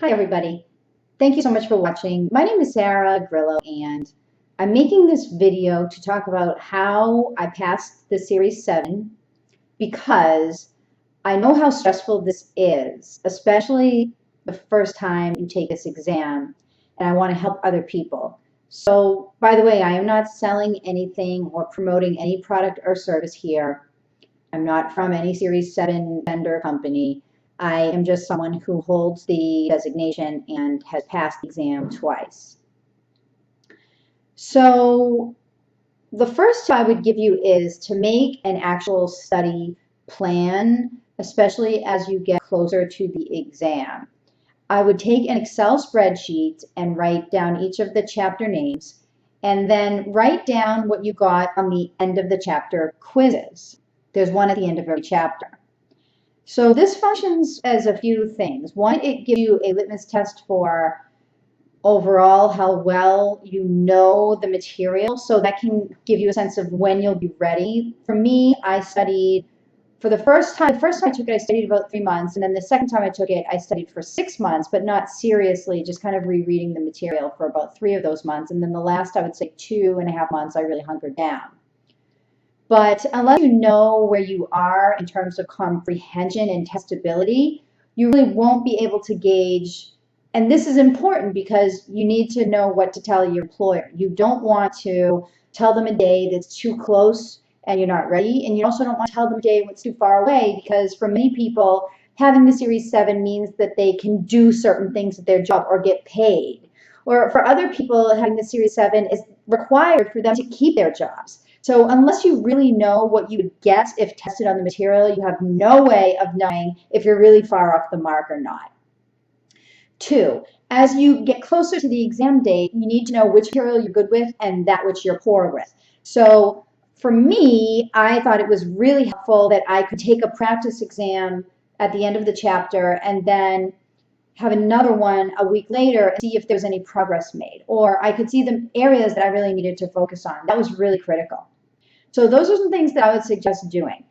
Hi, everybody. Thank you so much for watching. My name is Sarah Grillo, and I'm making this video to talk about how I passed the Series 7 because I know how stressful this is, especially the first time you take this exam, and I want to help other people. So, by the way, I am not selling anything or promoting any product or service here. I'm not from any Series 7 vendor company. I am just someone who holds the designation and has passed the exam twice. So the first tip I would give you is to make an actual study plan, especially as you get closer to the exam. I would take an Excel spreadsheet and write down each of the chapter names, and then write down what you got on the end of the chapter quizzes. There's one at the end of every chapter. So this functions as a few things. One, it gives you a litmus test for overall how well you know the material. So that can give you a sense of when you'll be ready. For me, I studied for the first time I took it, I studied about 3 months. And then the second time I took it, I studied for 6 months, but not seriously, just kind of rereading the material for about 3 of those months. And then the last, I would say 2.5 months, I really hunkered down. But unless you know where you are in terms of comprehension and testability, you really won't be able to gauge. And this is important because you need to know what to tell your employer. You don't want to tell them a day that's too close and you're not ready. And you also don't want to tell them a day that's too far away, because for many people, having the Series 7 means that they can do certain things at their job or get paid. Or for other people, having the Series 7 is required for them to keep their jobs. So unless you really know what you would get if tested on the material, you have no way of knowing if you're really far off the mark or not. Two, as you get closer to the exam date, you need to know which material you're good with and that which you're poor with. So for me, I thought it was really helpful that I could take a practice exam at the end of the chapter and then have another one a week later and see if there's any progress made. Or I could see the areas that I really needed to focus on. That was really critical. So those are some things that I would suggest doing.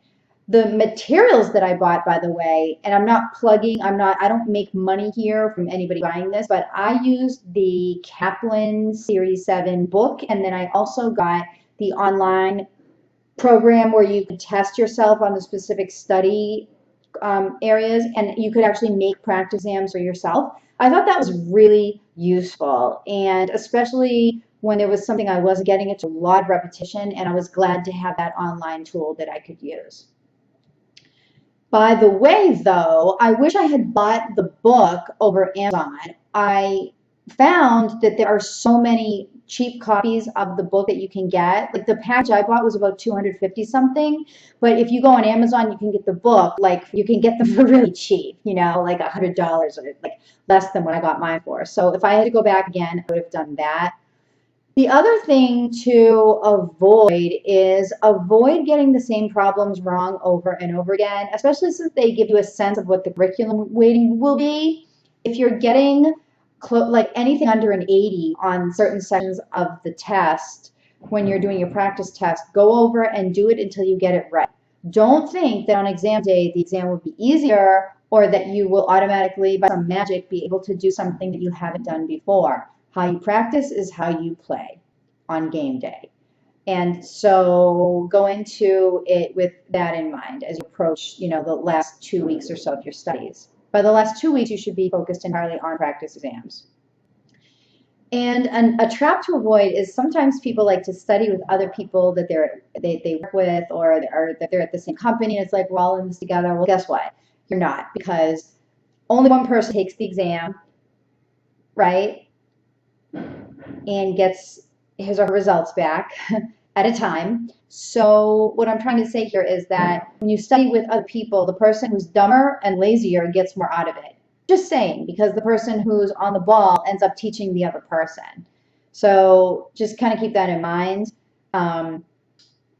The materials that I bought, by the way, and I'm not plugging, I don't make money here from anybody buying this, but I used the Kaplan Series 7 book, and then I also got the online program where you could test yourself on the specific study areas, and you could actually make practice exams for yourself. I thought that was really useful, and especially when there was something I wasn't getting, it's a lot of repetition, and I was glad to have that online tool that I could use. By the way, though, I wish I had bought the book over Amazon. I found that there are so many cheap copies of the book that you can get. Like the package I bought was about 250 something, but if you go on Amazon, you can get the book, like you can get them for really cheap, like $100 or like less than what I got mine for. So if I had to go back again, I would have done that. The other thing to avoid is avoid getting the same problems wrong over and over again, especially since they give you a sense of what the curriculum weighting will be. If you're getting like anything under an 80 on certain sections of the test, when you're doing your practice test, go over and do it until you get it right. Don't think that on exam day the exam will be easier, or that you will automatically, by some magic, be able to do something that you haven't done before. How you practice is how you play on game day. And so go into it with that in mind as you approach, the last 2 weeks or so of your studies. By the last 2 weeks, you should be focused entirely on practice exams. And a trap to avoid is sometimes people like to study with other people that they work with, or that they're at the same company. And it's like, we're all in this together. Well, guess what? You're not, because only one person takes the exam, right? And gets his or her results back at a time. So what I'm trying to say here is that when you study with other people, the person who's dumber and lazier gets more out of it. Just saying, because the person who's on the ball ends up teaching the other person. So just kind of keep that in mind.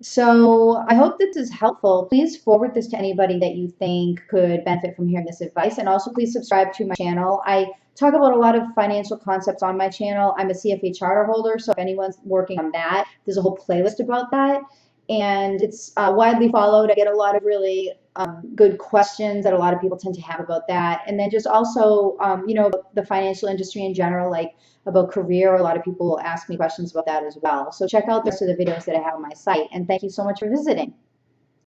So I hope this is helpful. Please forward this to anybody that you think could benefit from hearing this advice. And also please subscribe to my channel. I talk about a lot of financial concepts on my channel. I'm a CFA charter holder, so if anyone's working on that, there's a whole playlist about that. and it's widely followed. I get a lot of really good questions that a lot of people tend to have about that. And then just also, the financial industry in general, like about career, a lot of people will ask me questions about that as well. So check out the rest of the videos that I have on my site. And thank you so much for visiting.